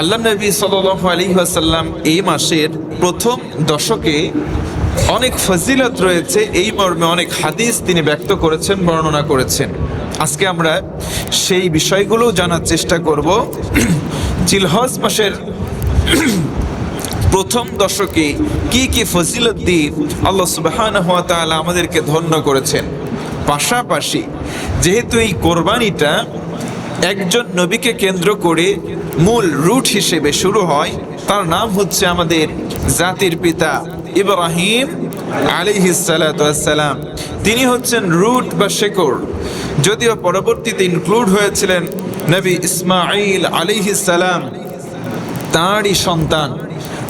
আল্লাহ নবী সাল্লাল্লাহু আলাইহি ওয়াসাল্লাম এই মাসের প্রথম দশকে অনেক ফজিলত রয়েছে, এই মর্মে অনেক হাদিস তিনি ব্যক্ত করেছেন, বর্ণনা করেছেন। আজকে আমরা সেই বিষয়গুলো জানার চেষ্টা করব। জিলহজ মাসের প্রথম দশকে কি কি ফজিলত দিয়ে আল্লাহ সুবহানাহু ওয়া তাআলা আমাদেরকে ধন্য করেছেন। পাশাপাশি যেহেতু এই কোরবানিটা একজন নবীকে কেন্দ্র করে মূল রুট হিসেবে শুরু হয়, তার নাম হচ্ছে আমাদের জাতির পিতা ইব্রাহিম আলাইহিস সালাতু ওয়াস সালাম। তিনি হচ্ছেন রুট বা শেকড়, যদিও পরবর্তীতে ইনক্লুড হয়েছিলেন নবী ইসমাঈল আলাইহিস সালাম, তাঁরই সন্তান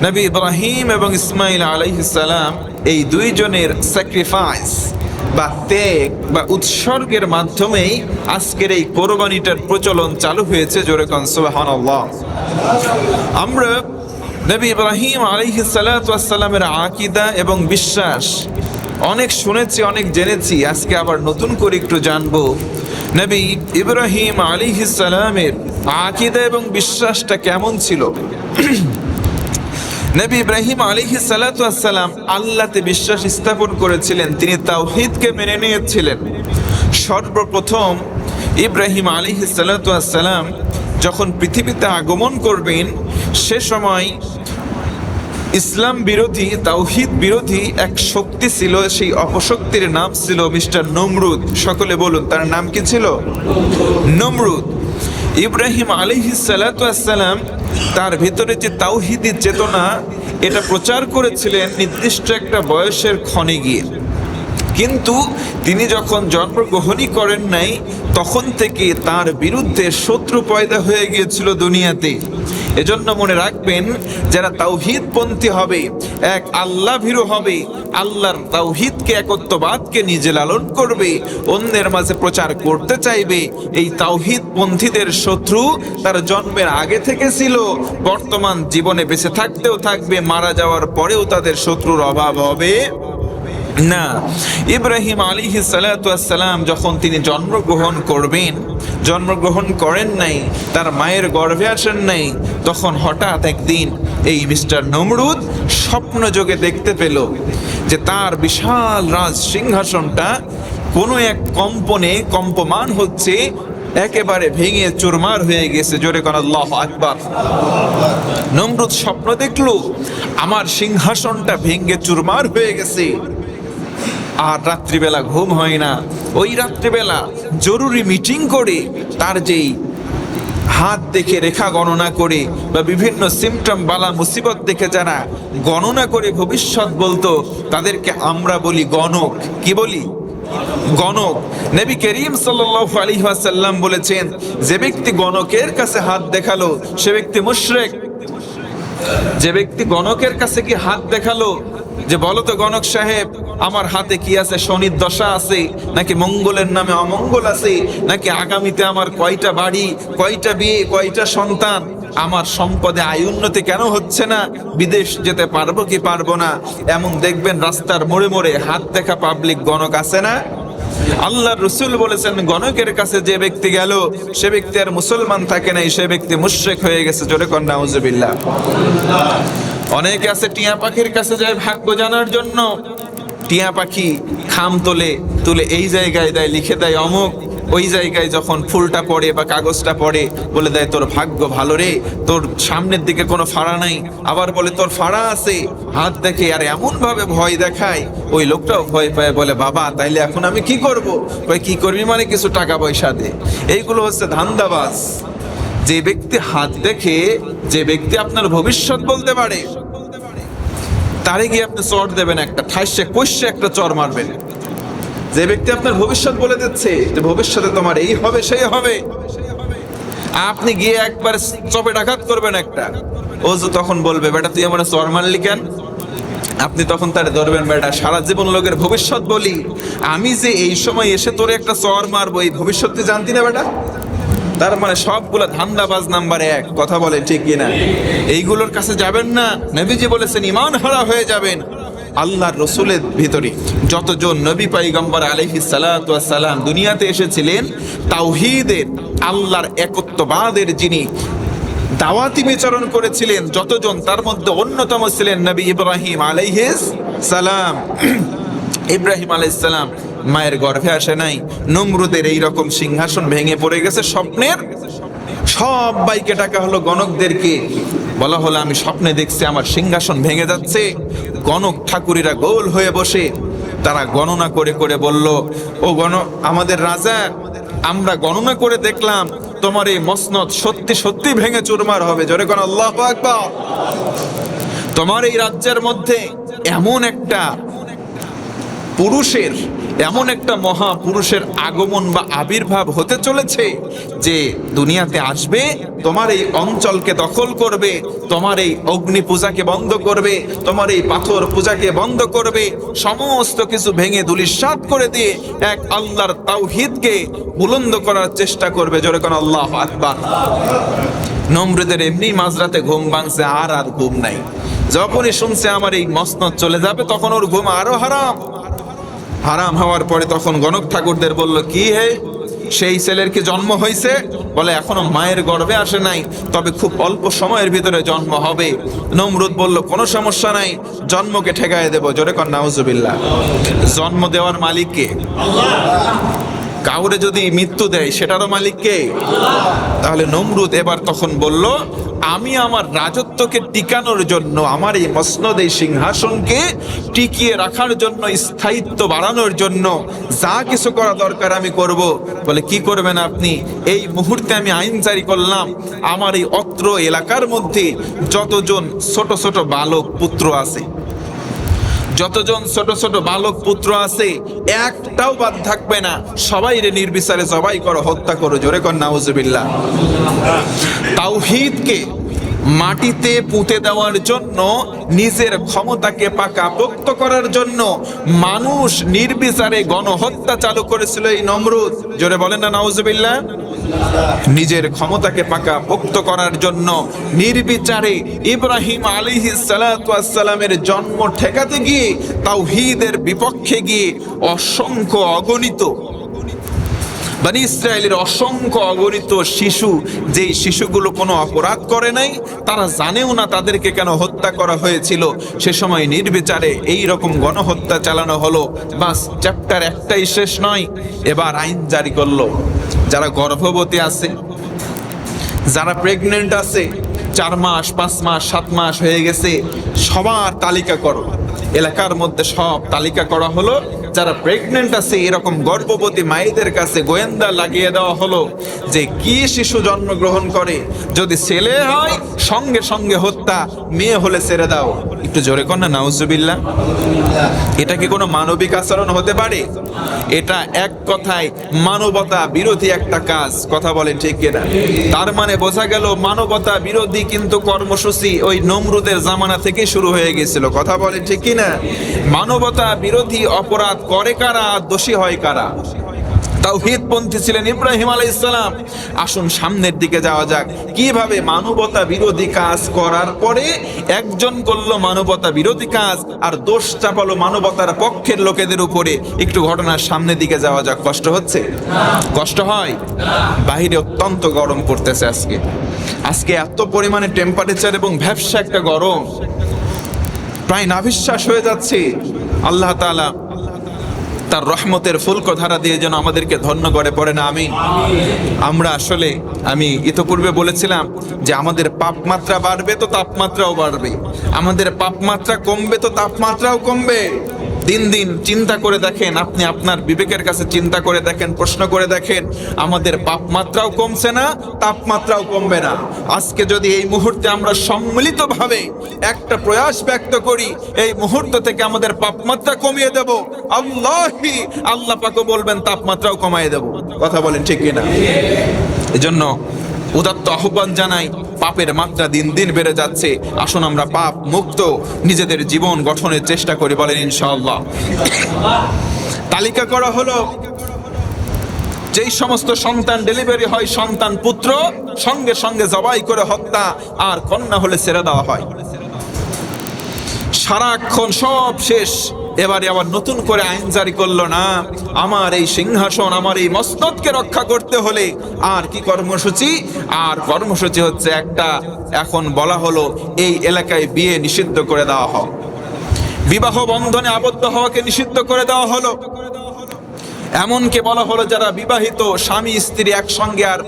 নবী ইব্রাহিম এবং ইসমাঈল আলাইহিস সালাম। এই দুইজনের স্যাক্রিফাইস বা ত্যাগ বা উৎসর্গের মাধ্যমেই আজকের এই কোরবানিটার প্রচলন চালু হয়েছে। জোরে কোন সুবহানাল্লাহ। আমরা নবী ইব্রাহিম আলাইহিস সালাতু ওয়াস সালামের আকীদা এবং বিশ্বাস অনেক শুনেছি, অনেক জেনেছি। আজকে আবার নতুন করে একটু জানবো নবী ইব্রাহিম আলাইহিস সালামের আকীদা এবং বিশ্বাসটা কেমন ছিল। নবী ইব্রাহিম আলাইহিস সালাতু ওয়াস সালাম আল্লাহতে বিশ্বাস স্থাপন করেছিলেন, তিনি তাওহীদকে মেনে নিয়েছিলেন। সর্বপ্রথম ইব্রাহিম আলাইহিস সালাতু ওয়াস সালাম যখন পৃথিবীতে আগমন করবেন, সে সময় ইসলাম বিরোধী, তাওহীদ বিরোধী এক শক্তি ছিল। সেই অপশক্তির নাম ছিল মিস্টার নমরুদ। সকলে বলুন, তার নাম কি ছিল? নমরুদ। ইব্রাহিম আলাইহিস সালাতু ওয়াস সালাম তার ভিতরে যে তাওহীদি চেতনা, এটা প্রচার করেছিলেন নির্দিষ্ট একটা বয়সের ক্ষণে গিয়ে। কিন্তু তিনি যখন জন্মগ্রহণই করেন নাই, তখন থেকে তার বিরুদ্ধে শত্রু পয়দা হয়ে গিয়েছিল দুনিয়াতে। এজন্য মনে রাখবেন, যারা তাওহীদপন্থী হবে, এক আল্লাহ ভীরু হবে, আল্লাহর তাওহীদকে, একত্ববাদকে নিজে লালন করবে, অন্যের মাঝে প্রচার করতে চাইবে, এই তাওহীদপন্থীদের শত্রু তার জন্মের আগে থেকে ছিল, বর্তমান জীবনে বেঁচে থাকতেও থাকবে, মারা যাওয়ার পরেও তাদের শত্রুর অভাব হবে না। ইব্রাহিম আলাইহিস সালাতু ওয়াস সালাম যখন তিনি জন্মগ্রহণ করবেন, জন্মগ্রহণ করেন নাই, তার মায়ের গর্ভে আসেন নাই, তখন হঠাৎ একদিন এই মিস্টার নমরুদ স্বপ্ন যোগে দেখতে পেল যে তার বিশাল রাজ সিংহাসনটা কোনো এক কম্পনে কম্পমান হচ্ছে, একেবারে ভেঙে চুরমার হয়ে গেছে। জোরে কোন আল্লাহু আকবার। নমরুদ স্বপ্ন দেখলো আমার সিংহাসনটা ভেঙে চুরমার হয়ে গেছে। আর রাত্রিবেলা ঘুম হয় না। ওই রাত্রিবেলা জরুরি মিটিং করে তার যেই হাত দেখে রেখা গণনা করে বা বিভিন্ন সিমটম বালা মুসিবত দেখে যারা গণনা করে ভবিষ্যৎ বলতো, তাদেরকে আমরা বলি গণক। কি বলি? গণক। নবী করিম সাল্লাল্লাহু আলাইহি ওয়াসাল্লাম বলেছেন, যে ব্যক্তি গণকের কাছে হাত দেখালো সে ব্যক্তি মুশরিক। যে ব্যক্তি গণকের কাছে কি হাত দেখালো যে বলো তো গণক সাহেব, আমার হাতে কি আছে? শনির দশা আছে নাকি মঙ্গলের নামে অমঙ্গল আছে, নাকি আগামীতে আমার কয়টা বাড়ি, কয়টা বিয়ে, কয়টা সন্তান, আমার সম্পদে আয় উন্নতি কেন হচ্ছে না, বিদেশ যেতে পারবো কি পারবো না, এমন দেখবেন রাস্তার মোড়ে মোড়ে হাত দেখা পাবলিক গণক আছে না? আল্লাহর রাসূল বলেছেন, গণকের কাছে যে ব্যক্তি গেল সে ব্যক্তি আর মুসলমান থাকে নাই, সে ব্যক্তি মুশরিক হয়ে গেছে। জোরে কোন নাউজুবিল্লাহ। অনেকে আছে টিয়া পাখির কাছে যায় ভাগ্য জানার জন্য। টিয়া পাখি খাম তোলে, তুলে এই জায়গায় দেয়, লিখে দেয় অমুক। ওই জায়গায় যখন ফুলটা পড়ে বা কাগজটা পড়ে, বলে দেয় তোর ভাগ্য ভালো রে, তোর সামনের দিকে কোনো ফাড়া নাই। আবার বলে তোর ফাড়া আছে, হাত দেখে আর এমন ভাবে ভয় দেখায়, ওই লোকটাও ভয় পায়, বলে বাবা তাইলে এখন আমি কি করব? ভাই কি করবি মানে কিছু টাকা পয়সা দে। এইগুলো হচ্ছে ধান্দাবাজ। যে ব্যক্তি হাত দেখে, যে ব্যক্তি আপনার ভবিষ্যৎ বলতে পারে, তারে গিয়ে আপনি চর দেবেন, একটা ঠাইসে কষে একটা চর মারবেন। যে ব্যক্তি আপনার ভবিষ্যৎ বলে দিচ্ছে যে ভবিষ্যতে তোমার এই হবে সেই হবে, আপনি গিয়ে একবার চপে আঘাত করবেন একটা, ও যে তখন বলবে বেটা তুই আমার চর মারলি কেন? আপনি তখন তারে ধরবেন, বেটা সারা জীবন লোকের ভবিষ্যৎ বলি, আমি যে এই সময় এসে তোরে একটা চর মারবো, এই ভবিষ্যৎ তুই জানতি না বেটা? তার মানে সবগুলা ধান্দাবাজ নাম্বার এক। কথা বলে ঠিক কিনা? এইগুলোর কাছে যাবেন না। নবীজি বলেছেন ঈমান হারা হয়ে যাবেন। আল্লাহর রাসূলের ভিতরে যতজন নবী পয়গম্বর আলাইহিস সালাতু ওয়াস সালাম দুনিয়াতে এসেছিলেন, তাওহীদের, আল্লাহর একত্ববাদের যিনি দাওয়াতি বিচরণ করেছিলেন যতজন, তার মধ্যে অন্যতম ছিলেন নবী ইব্রাহিম আলাইহিস সালাম। ইব্রাহিম আলাইহিস সালাম মায়ের গর্ভে আসে নাই, নমরুদের এইরকম সিংহাসন ভেঙে পড়ে গেছে স্বপ্নের। সবাইকে ডাকা হলো, গণকদেরকে বলা হলো আমি স্বপ্নে দেখছি আমার সিংহাসন ভেঙে যাচ্ছে। গণক ঠাকুরেরা গোল হয়ে বসে তারা গণনা করে করে বলল, ও আমাদের রাজা, আমরা গণনা করে দেখলাম তোমার এই মসনদ সত্যি সত্যি ভেঙে চুরমার হবে। জোরে কোন আল্লাহু আকবার। তোমার এই রাজ্যের মধ্যে এমন একটা পুরুষের, এমন একটা মহাপুরুষের আগমন বা আবির্ভাব হতে চলেছে যে দুনিয়াতে আসবে, তোমার এই অঞ্চলকে দখল করবে, তোমার এই অগ্নি পূজাকে বন্ধ করবে, তোমার এই পাথর পূজাকে বন্ধ করবে, সমস্ত কিছু ভেঙে ধূলিসাৎ করে দিয়ে এক আল্লাহর তাওহীদকে বুলন্দ করার চেষ্টা করবে। জোরে কোন আল্লাহু আকবার। নমরুদের এমনি মাঝরাতে ঘুম ভাঙছে, আর ঘুম নাই। যখনই শুনছে আমার এই মসনদ চলে যাবে, তখন ওর ঘুম আরো হারাম। হারাম হওয়ার পরে তখন গণক ঠাকুরদের বলল, কি হে, সেই ছেলের কি জন্ম হয়েছে? বলে এখনো মায়ের গর্ভে আসে নাই, তবে খুব অল্প সময়ের ভিতরে জন্ম হবে। নমরুদ বলল কোনো সমস্যা নাই, জন্মকে ঠেকায় দেব। জোরে কর নাউজুবিল্লাহ। জন্ম দেওয়ার মালিক কে? কাউরে যদি মৃত্যু দেয় সেটারও মালিক কে? তাহলে নমরুদ এবার তখন বলল, আমি আমার রাজত্বকে টিকানোর জন্য, আমার এই মসনদ, এই সিংহাসনকে টিকিয়ে রাখার জন্য, স্থায়িত্ব বাড়ানোর জন্য যা কিছু করা দরকার আমি করব। বলে কি করবেন আপনি? এই মুহূর্তে আমি আইন জারি করলাম, আমার এই অত্র এলাকার মধ্যে যতজন ছোট ছোট বালক পুত্র আছে, যতজন ছোট ছোট বালক পুত্র আছে, একটাও বাদ থাকবে না, সবাই রে নির্বিচারে জবাই করো, হত্যা করো। জোরে কর নাউজুবিল্লাহ। তাওহীদকে মাটিতে পুঁতে দেওয়ার জন্য, নিজের ক্ষমতাকে পাকাপোক্ত করার জন্য মানুষ নির্বিচারে গণহত্যা চালু করেছিল এই নমরুদ। জোরে বলেন না নাউজুবিল্লাহ। নিজের ক্ষমতাকে পাকাপোক্ত করার জন্য নির্বিচারে ইব্রাহিম আলাইহিস সালাতু ওয়াস সালামের জন্ম ঠেকাতে গিয়ে, তাওহীদের বিপক্ষে গিয়ে অসংখ্য অগণিত বনি ইসরায়েলের অসংখ্য অগণিত শিশু, যেই শিশুগুলো কোনো অপরাধ করে নাই, তারা জানেও না তাদেরকে কেন হত্যা করা হয়েছিল, সে সময় নির্বিচারে এই রকম গণহত্যা চালানো হলো। বাস, চ্যাপ্টার একটাই শেষ নয়, এবার আইন জারি করলো, যারা গর্ভবতী আছে, যারা প্রেগনেন্ট আছে, 4 মাস 5 মাস 7 মাস হয়ে গেছে, সবার তালিকা করো। এলাকার মধ্যে সব তালিকা করা হলো, যারা প্রেগনেন্ট আছে এরকম গর্ভবতী মায়েদের কাছে গোয়েন্দা লাগিয়ে দেওয়া হলো যে কি শিশু জন্মগ্রহণ করে, যদি ছেলে হয় সঙ্গে সঙ্গে হত্যা, মেয়ে হলে ছেড়ে দাও। একটু জোরে কর না নাউজুবিল্লাহ। এটা কি কোনো মানবিক আচরণ হতে পারে? এটা এক কথায় মানবতা বিরোধী একটা কাজ। কথা বলেন ঠিক কিনা? তার মানে বোঝা গেল মানবতা বিরোধী কিন্তু কর্মসূচি ওই নমরুদের জামানা থেকে শুরু হয়ে গেছিল। কথা বলেন ঠিক কিনা? মানবতা বিরোধী অপরাধ করে কারা, দোষী হয় কারা? তাওহীদপন্থী ছিলেন ইব্রাহিম আলাইহিস সালাম। আসুন সামনের দিকে যাওয়া যাক, কিভাবে মানবতা বিরোধী কাজ করার পরে একজন করলো মানবতা বিরোধী কাজ আর দোষ চাপালো মানবতার পক্ষের লোকেদের উপরে। একটু ঘটনার সামনের দিকে যাওয়া যাক। কষ্ট হচ্ছে? কষ্ট হয়? বাহিরে অত্যন্ত গরম পড়তেছে আজকে এত পরিমাণে টেম্পারেচার এবং ভ্যাপসা একটা গরম, প্রায় নাভিশ্বাস হয়ে যাচ্ছে। আল্লাহ তাআলা তার রহমতের ফুলকধারা দিয়ে যেন আমাদেরকে ধন্য করে পড়ে না। আমরা আসলে, আমি ইতোপূর্বে বলেছিলাম যে আমাদের পাপমাত্রা বাড়বে তো তাপমাত্রাও বাড়বে, আমাদের পাপমাত্রা কমবে তো তাপমাত্রাও কমবে। দিন দিন চিন্তা করে দেখেন, আপনি আপনার বিবেকের কাছে চিন্তা করে দেখেন, প্রশ্ন করে দেখেন, আমাদের পাপমাত্রাও কমছে না, তাপমাত্রাও কমবে না। আজকে যদি এই মুহূর্তে আমরা সম্মিলিতভাবে একটা প্রয়াস ব্যক্ত করি, এই মুহূর্ত থেকে আমাদের পাপমাত্রা কমিয়ে দেব, আল্লাহ পাকও বলবেন তাপমাত্রাও কমায় দেব। কথা বলেন ঠিক কিনা? এজন্য উদাত্ত আহ্বান জানাই, পাপের মাত্রা দিন দিন বেড়ে যাচ্ছে, আসুন আমরা পাপ মুক্ত নিজেদের জীবন গঠনের চেষ্টা করি। বলেন ইনশাআল্লাহ। তালিকা করা হলো, যেই সমস্ত সন্তান ডেলিভারি হয়, সন্তান পুত্র সঙ্গে সঙ্গে জবাই করে হত্যা, আর কন্যা হলে ছেড়ে দেওয়া হয়। সারাক্ষণ সব শেষ, এবারে আবার নতুন করে আইন জারি করলো, না আমার এই সিংহাসন, আমার এই মসনদকে রক্ষা করতে হলে আর কি কর্মসূচি, আর কর্মসূচি হচ্ছে একটা, এখন বলা হলো এই এলাকায় বিয়ে নিষিদ্ধ করে দেওয়া হোক, বিবাহ বন্ধনে আবদ্ধ হওয়াকে নিষিদ্ধ করে দেওয়া হলো। এমনকি বলা হলো যারা বিবাহিত স্বামী স্ত্রী একসঙ্গে আর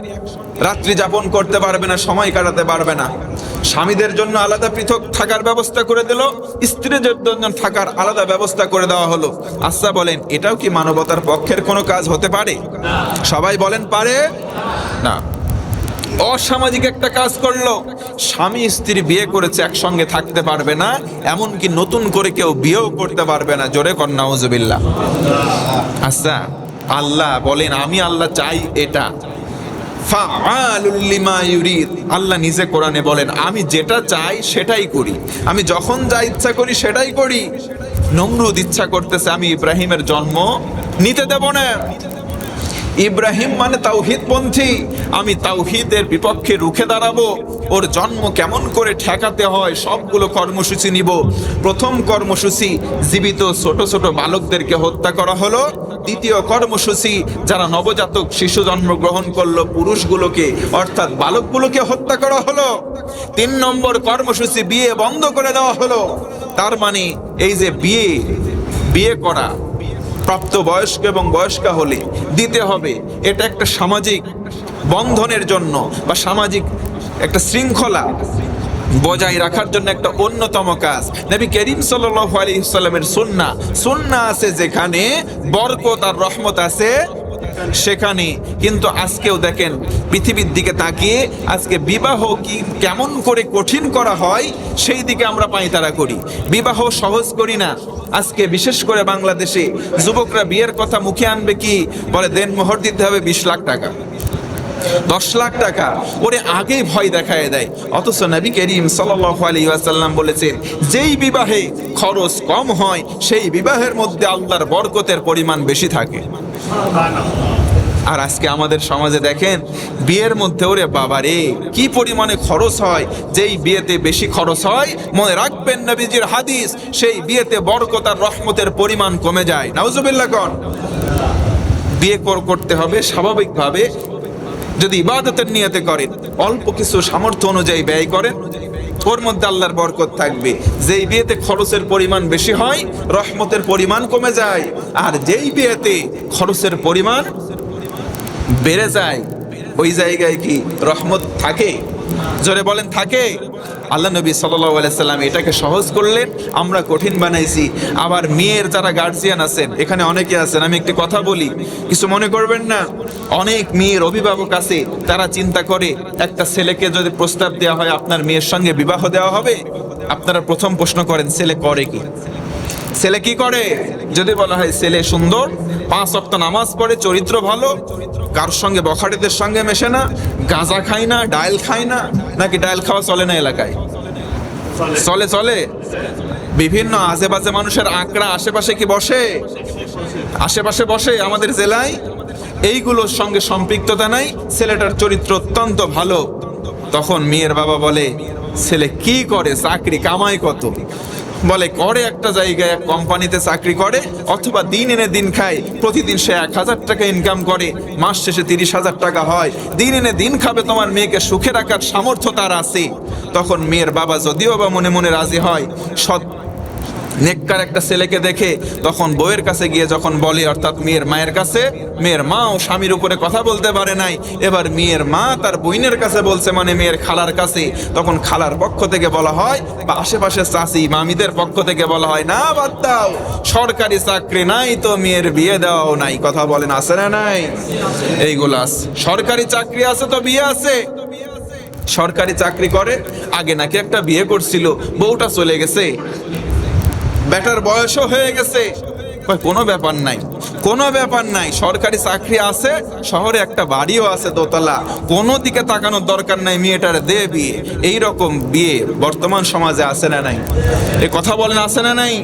রাত্রি যাপন করতে পারবে না, সময় কাটাতে পারবে না, স্বামীদের জন্য আলাদা পৃথক থাকার ব্যবস্থা করে দিল, স্ত্রীদের জন্য থাকার আলাদা ব্যবস্থা করে দেওয়া হলো। আচ্ছা বলেন, এটাও কি মানবতার পক্ষের কোনো কাজ হতে পারে? সবাই বলেন পারে না। অসামাজিক একটা কাজ করলো, স্বামী স্ত্রী বিয়ে করেছে একসঙ্গে থাকতে পারবে না, এমনকি নতুন করে কেউ বিয়েও করতে পারবে না। জোরে কর নাউজুবিল্লাহ। আচ্ছা আল্লাহ বলেন, আমি আল্লাহ চাই এটা, ফাআলুল লিমা ইউরিদ। আল্লাহ নিজে কোরআনে বলেন, আমি যেটা চাই সেটাই করি, আমি যখন যা ইচ্ছা করি সেটাই করি। নমরুদ ইচ্ছা করতেছে আমি ইব্রাহিমের জন্ম নিতে দেব না, ইব্রাহিম মানে তাওহীদপন্থী, আমি তাওহীদের বিপক্ষে রুখে দাঁড়াবো, ওর জন্ম কেমন করে ঠেকাতে হয় সবগুলো কর্মসূচি নিব। প্রথম কর্মসূচি, জীবিত ছোট ছোট বালকদেরকে হত্যা করা হলো। দ্বিতীয় কর্মসূচি, যারা নবজাতক শিশু জন্মগ্রহণ করলো পুরুষগুলোকে অর্থাৎ বালকগুলোকে হত্যা করা হলো। 3 নম্বর কর্মসূচি, বিয়ে বন্ধ করে দেওয়া হলো। তার মানে এই যে বিয়ে করা প্রাপ্তবয়স্ক এবং বয়স্কা হলে দিতে হবে, এটা একটা সামাজিক বন্ধনের জন্য বা সামাজিক একটা শৃঙ্খলা বজায় রাখার জন্য একটা অন্যতম কাজ। নবী করিম সাল্লাল্লাহু আলাইহি ওয়াসাল্লামের সুন্নাহ আছে যেখানে, বরকত আর রহমত আছে সেখানে। কিন্তু আজকেও দেখেন পৃথিবীর দিকে তাকিয়ে আজকে বিবাহ কি কেমন করে কঠিন করা হয় সেই দিকে আমরা পাঁয়তারা করি, বিবাহ সহজ করি না। আজকে বিশেষ করে বাংলাদেশে যুবকরা বিয়ের কথা মুখে আনবে কি বলে, দেনমোহর দিতে হবে 20 লাখ টাকা, 10 লাখ টাকা, ওরে আগেই ভয় দেখায় দেয়। অথচ নবী করিম সাল্লাল্লাহু আলাইহি ওয়াসাল্লাম বলেছেন, যেই বিবাহে খরচ কম হয় সেই বিবাহের মধ্যে আল্লাহর বরকতের পরিমাণ বেশি থাকে। আর আজকে আমাদের সমাজে দেখেন বিয়ের মধ্যে, ওরে বাবা রে কি পরিমাণে খরচ হয়, যেই বিয়েতে বেশি খরচ হয় মনে রাখবেন নবীজির হাদিস, সেই বিয়েতে বরকত আর রহমতের পরিমাণ কমে যায়। নাউজুবিল্লাহ কোন। বিয়ে করতে হবে স্বাভাবিকভাবে, যদি ইবাদতের নিয়তে করেন, অল্প কিছু সামর্থ্য অনুযায়ী ব্যয় করেন, ওর মধ্যে আল্লাহর বরকত থাকবে। যেই বিয়েতে খরচের পরিমাণ বেশি হয় রহমতের পরিমাণ কমে যায়, আর যেই বিয়েতে খরচের পরিমাণ বেড়ে যায় ওই জায়গায় কি রহমত থাকে? জোরে বলেন থাকে? আল্লাহ নবী সাল্লাল্লাহু আলাইহি সাল্লাম এটাকে সহজ করলেন, আমরা কঠিন বানাইছি। আবার মেয়ের যারা গার্জিয়ান আছেন, এখানে অনেকে আছেন, আমি একটি কথা বলি, কিছু মনে করবেন না। অনেক মেয়ের অভিভাবক আছে, তারা চিন্তা করে একটা ছেলেকে যদি প্রস্তাব দেওয়া হয় আপনার মেয়ের সঙ্গে বিবাহ দেওয়া হবে, আপনারা প্রথম প্রশ্ন করেন ছেলে করে কি? ছেলে কি করে? যদি বলা হয় ছেলে সুন্দর, 5 ওয়াক্ত নামাজ পড়ে, চরিত্র ভালো, কার সঙ্গে বখাটেদের সঙ্গে মেশে না, গাঁজা খায় না, ডাইল খায় না, নাকি ডাইল খাওয়া চলে না এলাকায়? চলে। বিভিন্ন আশেপাশে মানুষের আঁকড়া আশেপাশে কি বসে? আশেপাশে বসে আমাদের জেলায়। এইগুলোর সঙ্গে সম্পৃক্ততা নাই, ছেলেটার চরিত্র অত্যন্ত ভালো। তখন মেয়ের বাবা বলে ছেলে কি করে, চাকরি কামাই কত? বলে করে একটা জায়গায় এক কোম্পানিতে চাকরি করে, অথবা দিন এনে দিন খায়, প্রতিদিন সে 1000 টাকা ইনকাম করে, মাস শেষে 30,000 টাকা হয়, দিন এনে দিন খাবে, তোমার মেয়েকে সুখে রাখার সামর্থ্য তার আছে। তখন মেয়ের বাবা যদিও বা মনে মনে রাজি হয়, সৎ নেককার একটা ছেলেকে দেখে, তখন বউয়ের কাছে গিয়ে যখন বলে, অর্থাৎ মেয়ের মায়ের কাছে, মেয়ের মাও স্বামীর উপরে কথা বলতে পারে নাই, এবার মেয়ের মা তার বোনের কাছে বলছে, মানে মেয়ের খালার কাছে। তখন খালার পক্ষ থেকে বলা হয়, বা আশেপাশে চাচি মামিদের পক্ষ থেকে বলা হয়, না বাদ দাও, সরকারি চাকরি নাই তো মেয়ের বিয়ে দেওয়াও নাই। কথা বলেন আছে না নাই? এইগুলো আছে। সরকারি চাকরি আছে তো বিয়ে আছে। সরকারি চাকরি করে, আগে নাকি একটা বিয়ে করছিল, বউটা চলে গেছে, বেটার বয়সও হয়ে গেছে, কোনো ব্যাপার নাই, কোনো ব্যাপার নাই, সরকারি চাকরি আছে, শহরে একটা বাড়িও আছে দোতলা, কোনো দিকে তাকানোর দরকার নাই, মেয়েটার দে বিয়ে। এইরকম বিয়ে বর্তমান সমাজে আছে না নাই? এই কথা বলেন আছে না নাই?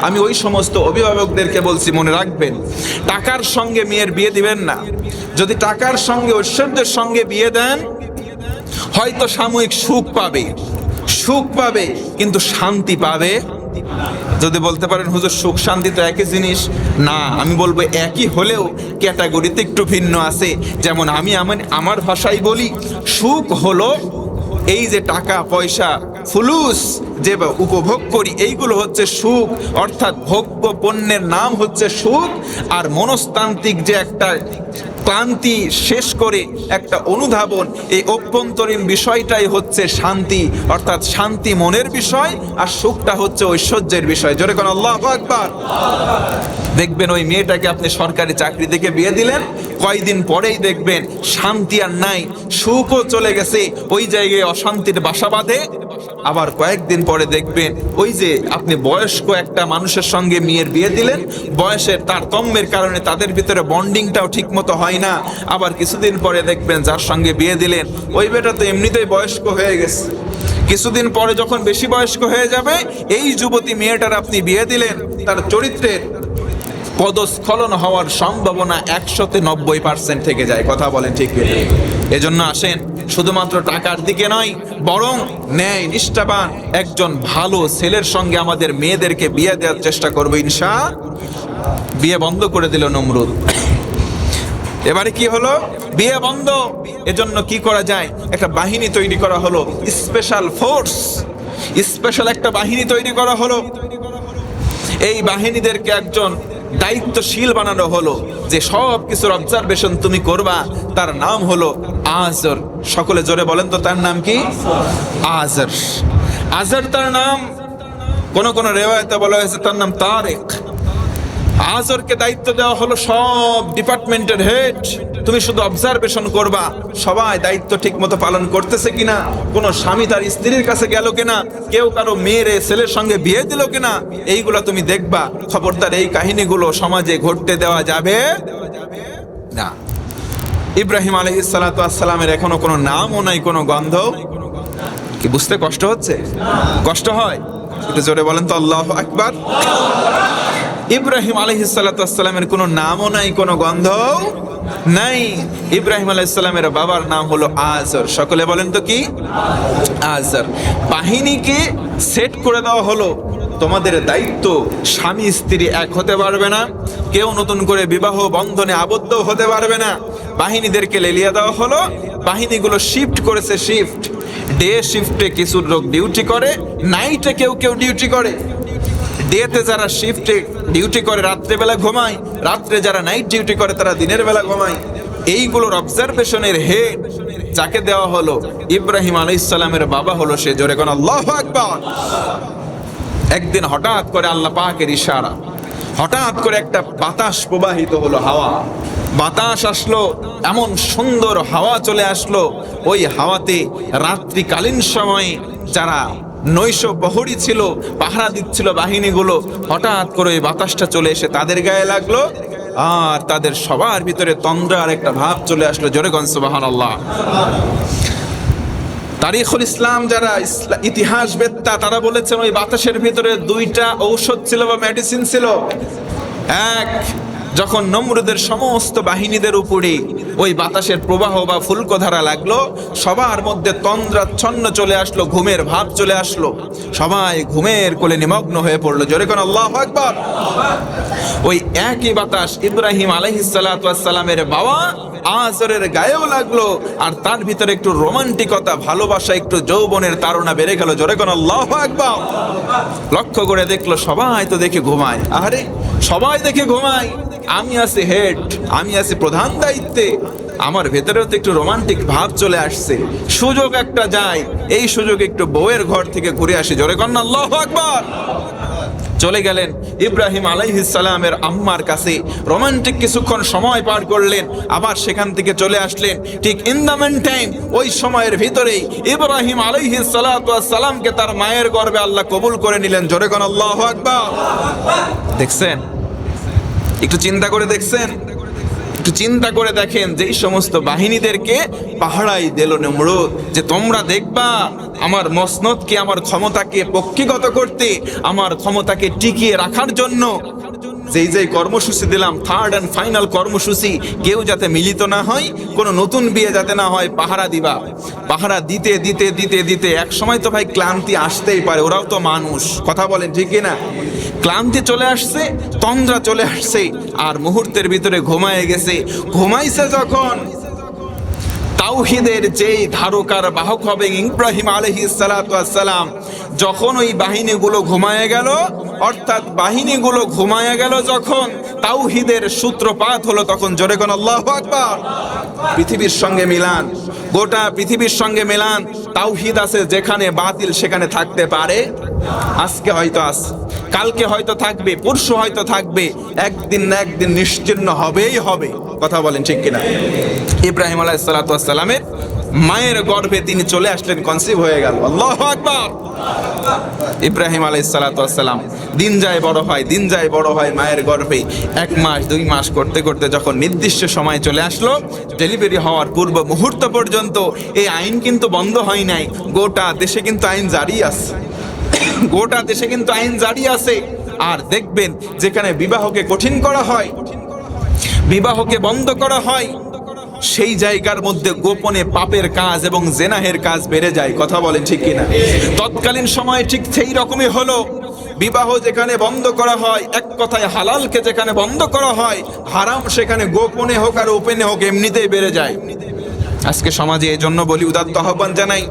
আমি ওই সমস্ত অভিভাবকদেরকে বলছি, মনে রাখবেন, টাকার সঙ্গে মেয়ের বিয়ে দিবেন না। যদি টাকার সঙ্গে ঐশ্বর্যের সঙ্গে বিয়ে দেন, হয়তো সাময়িক সুখ পাবে, কিন্তু শান্তি পাবে যদি বলতে পারেন হুজুর সুখ শান্তি তো একই জিনিস, না, আমি বলবো একই হলেও ক্যাটাগরিতে একটু ভিন্ন আছে। যেমন আমি আমার ভাষায় বলি, সুখ হলো এই যে টাকা পয়সা ফুলুস যে উপভোগ করি, এইগুলো হচ্ছে সুখ, অর্থাৎ ভোগ্য পণ্যের নাম হচ্ছে সুখ। আর মনস্তান্ত্রিক যে একটা ক্লান্তি শেষ করে একটা অনুধাবন, এই অভ্যন্তরীণ বিষয়টাই হচ্ছে শান্তি, অর্থাৎ শান্তি মনের বিষয়, আর সুখটা হচ্ছে ঐশ্বর্যের বিষয়। জোরে কোন আল্লাহু আকবার। দেখবেন ওই মেয়েটাকে আপনি সরকারি চাকরি থেকে বিয়ে দিলেন, কয়দিন পরেই দেখবেন শান্তি আর নাই, সুখও চলে গেছে, ওই জায়গায় অশান্তির বাসা বাঁধে। আবার কয়েকদিন পরে দেখবেন ওই যে আপনি বয়স্ক একটা মানুষের সঙ্গে মেয়ের বিয়ে দিলেন, বয়সের তারতম্যের কারণে তাদের ভিতরে বন্ডিংটাও ঠিক মতো হয় না। আবার কিছুদিন পরে দেখবেন যার সঙ্গে বিয়ে দিলেন ওই বেটা তো এমনিতেই বয়স্ক হয়ে গেছে, কিছুদিন পরে যখন বেশি বয়স্ক হয়ে যাবে, এই যুবতী মেয়েটার আপনি বিয়ে দিলেন, তার চরিত্রের পদস্খলন হওয়ার সম্ভাবনা 190% থেকে যায়। কথা বলেন ঠিক কিনা? এজন্য আসেন, শুধুমাত্র টাকার দিকে নয়, বরং ন্যায় নিষ্ঠাবান একজন ভালো ছেলের সঙ্গে আমাদের মেয়েদেরকে বিয়ে দেওয়ার চেষ্টা করবো ইনশাআল্লাহ। বিয়ে বন্ধ করে দিল নমরুদ। এবারে কি হলো? বিয়ে বন্ধ। এজন্য কি করা যায়? একটা বাহিনী তৈরি করা হলো, স্পেশাল ফোর্স, স্পেশাল একটা বাহিনী তৈরি করা হলো। এই বাহিনীদেরকে একজন দায়িত্বশীল বানানো হলো, যে সব কিছুর অবজারভেশন তুমি করবা। তার নাম হলো আজর। সকলে জোরে বলেন তো, তার নাম কি? আজর। আজর তার নাম। কোন কোন রেওয়ায়েতে বলা হয়েছে তার নাম তারেক। আজরকে দায়িত্ব দেওয়া হলো সব ডিপার্টমেন্টের হেড, তুমি শুধু অবজারভেশন করবা, সবাই দায়িত্ব ঠিক মতো পালন করতেছে কিনা, কোন স্বামী তার স্ত্রীর কাছে গেল কিনা, কেউ কারো মেয়ের ছেলের সঙ্গে বিয়ে দিল কিনা, এইগুলা তুমি দেখবা। খবরদার এই কাহিনীগুলো সমাজে ঘটতে দেওয়া যাবে না। ইব্রাহিম আলাইহিস সালাতু ওয়াস সালামের এখনো কোনো নামও নাই, কোনো গন্ধ। কি বুঝতে কষ্ট হচ্ছে? কষ্ট হয়? একটু জোরে বলেন তো আল্লাহু আকবার। ইব্রাহিম আলাইহিস সালাতু ওয়াস সালামের কোনো নামও নাই, কোনো গন্ধ নাই। ইব্রাহিম আলাইহিস সালামের বাবার নাম হলো আজর। সকলে বলেন তো কি? আজর। বাহিনীকে সেট করে দেওয়া হলো, তোমাদের দায়িত্ব, স্বামী স্ত্রী এক হতে পারবে না, কেউ নতুন করে বিবাহ বন্ধনে আবদ্ধ হতে পারবে না। বাহিনীদেরকে লেলিয়ে দেওয়া হলো, বাহিনীগুলো শিফট করেছে। শিফট, ডে শিফটে কিছু লোক ডিউটি করে, নাইটে কেউ কেউ ডিউটি করে। ডেতে যারা শিফটে ডিউটি করে রাত্রেবেলা ঘুমায়, রাত্রে যারা নাইট ডিউটি করে তারা দিনের বেলা ঘুমায়। এইগুলোর অবজারভেশনের হেড যাকে দেওয়া হলো, ইব্রাহিম আলাইহিস সালামের বাবা হলো সে। জোরে কোন আল্লাহু আকবার। একদিন হঠাৎ করে আল্লাহ পাকের ইশারা, হঠাৎ করে একটা বাতাস প্রবাহিত হলো, হাওয়া। বাতাস আসলো, এমন সুন্দর হাওয়া চলে আসলো। ওই হাওয়াতে রাত্রিকালীন সময়ে যারা নৈশ প্রহরী ছিল, পাহারা দিচ্ছিল বাহিনীগুলো, হঠাৎ করে ওই বাতাসটা চলে এসে তাদের গায়ে লাগলো, আর তাদের সবার ভিতরে তন্দ্রার একটা ভাব চলে আসলো। জোরে কোন সুবহানাল্লাহ। তারিখুল ইসলাম যারা ইতিহাস বেত্তা, তারা বলেছেন ওই বাতাসের ভিতরে দুইটা ঔষধ ছিল বা মেডিসিন ছিল। এক, যখন নমরুদের সমস্ত বাহিনীদের উপরে ওই বাতাসের প্রবাহ বা ফুলকোধারা লাগলো, সবার মধ্যে তন্দ্রাচ্ছন্ন চলে আসলো, ঘুমের ভাব চলে আসলো, সবাই ঘুমের কোলে নিমগ্ন হয়ে পড়লো। জোরে কোন আল্লাহু আকবার। ওই একই বাতাস ইব্রাহিম আলাইহিস সালাতু ওয়াস সালামের বাবা আজরের গায়েও লাগলো, আর তার ভিতরে একটু রোমান্টিকতা, ভালোবাসা, একটু যৌবনের তাড়না বেড়ে গেল। জোরে কোন আল্লাহু আকবার। লক্ষ্য করে দেখলো সবাই তো দেখে ঘুমায়। আরে সবাই দেখে ঘুমায়, আমি আছি হেড, আমি আছি প্রধান দায়িত্বে, আমার ভেতরেও তো একটু রোমান্টিক ভাব চলে আসছে, সুযোগ একটা যায়, এই সুযোগে একটু বউয়ের ঘর থেকে ঘুরে আসি। জোরে কোন আল্লাহু আকবার। চলে গেলেন ইব্রাহিম আলাইহিস সালামের আম্মার কাছে, রোমান্টিক কিছুক্ষণ সময় পার করলেন, আবার সেখান থেকে চলে আসলেন। ঠিক ইন দ্য মেন টাইম, ওই সময়ের ভিতরেই ইব্রাহিম আলাইহিস সালাতু ওয়াস সালামকে তার মায়ের গর্ভে আল্লাহ কবুল করে নিলেন। জোরে কোন আল্লাহু আকবার। দেখছেন? একটু চিন্তা করে দেখছেন? একটু চিন্তা করে দেখেন, যে এই সমস্ত বাহিনীদেরকে পাহারাই দিল নমরুদ, যে তোমরা দেখবা আমার মসনদকে, আমার ক্ষমতাকে পক্ষীগত করতে, আমার ক্ষমতাকে টিকিয়ে রাখার জন্য যেই কর্মসূচি দিলাম, থার্ড অ্যান্ড ফাইনাল কর্মসূচি, কেউ যাতে মিলিত না হয়, কোনো নতুন বিয়ে যাতে না হয়, পাহারা দিবা। পাহারা দিতে দিতে দিতে দিতে এক সময় তো ভাই ক্লান্তি আসতেই পারে, ওরাও তো মানুষ, কথা বলেন ঠিক কিনা? ক্লান্তি চলে আসছে, তন্দ্রা চলে আসছে, আর মুহূর্তের ভিতরে ঘুমায় গেছে। ঘুমাইছে যখন, তাওহীদের যেই ধারকার বাহক হবে ইব্রাহিম আলাইহিস সালাতু ওয়াস সালাম, যখন ওই বাহিনীগুলো ঘুমায় গেল, অর্থাৎ বাহিনীগুলো ঘুমায় গেল যখন, তাওহীদের সূত্রপাত হলো তখন। জোরে কোন আল্লাহু আকবার। পৃথিবীর সঙ্গে মিলান, গোটা পৃথিবীর সঙ্গে মিলান। তাওহীদ আছে যেখানে, বাতিল সেখানে থাকতে পারে। আজকে হয়তো আছে, কালকে হয়তো থাকবে, পরশু হয়তো থাকবে, একদিন না একদিন নিশ্চিহ্ন হবেই হবে। কথা বলেন ঠিক কিনা? ইব্রাহিম আলাইহিস সালাতু ওয়াস সালামের মায়ের গর্ভে তিনি চলে আসলেন, কনসিভ হয়ে গেল। আল্লাহু আকবার। ইব্রাহিম আলাইহিস সালাতু ওয়াস সালাম দিন যায় বড় হয়, দিন যায় বড় হয় মায়ের গর্ভে। 1 মাস 2 মাস করতে করতে যখন নির্দিষ্ট সময় চলে আসলো, ডেলিভারি হওয়ার পূর্ব মুহূর্ত পর্যন্ত এই আইন কিন্তু বন্ধ হয় নাই। গোটা দেশে কিন্তু আইন জারি আছে, গোটা দেশে কিন্তু আইন জারি আছে। আর দেখবেন যেখানে বিবাহকে কঠিন করা হয়, বিবাহকে বন্ধ করা হয়, সেই জায়গার মধ্যে গোপনে পাপের কাজ এবং জেনাহের কাজ বেড়ে যায়। কথা বলেন ঠিক কিনা? তৎকালীন সময়ে ঠিক সেই রকমই হলো। বিবাহ যেখানে বন্ধ করা হয়, এক কথায় হালালকে যেখানে বন্ধ করা হয়, হারাম সেখানে গোপনে হোক আর ওপেনে হোক এমনিতেই বেড়ে যায়। আজকে সমাজে এই জন্য বলি, উদাত্ত আহ্বান জানাই,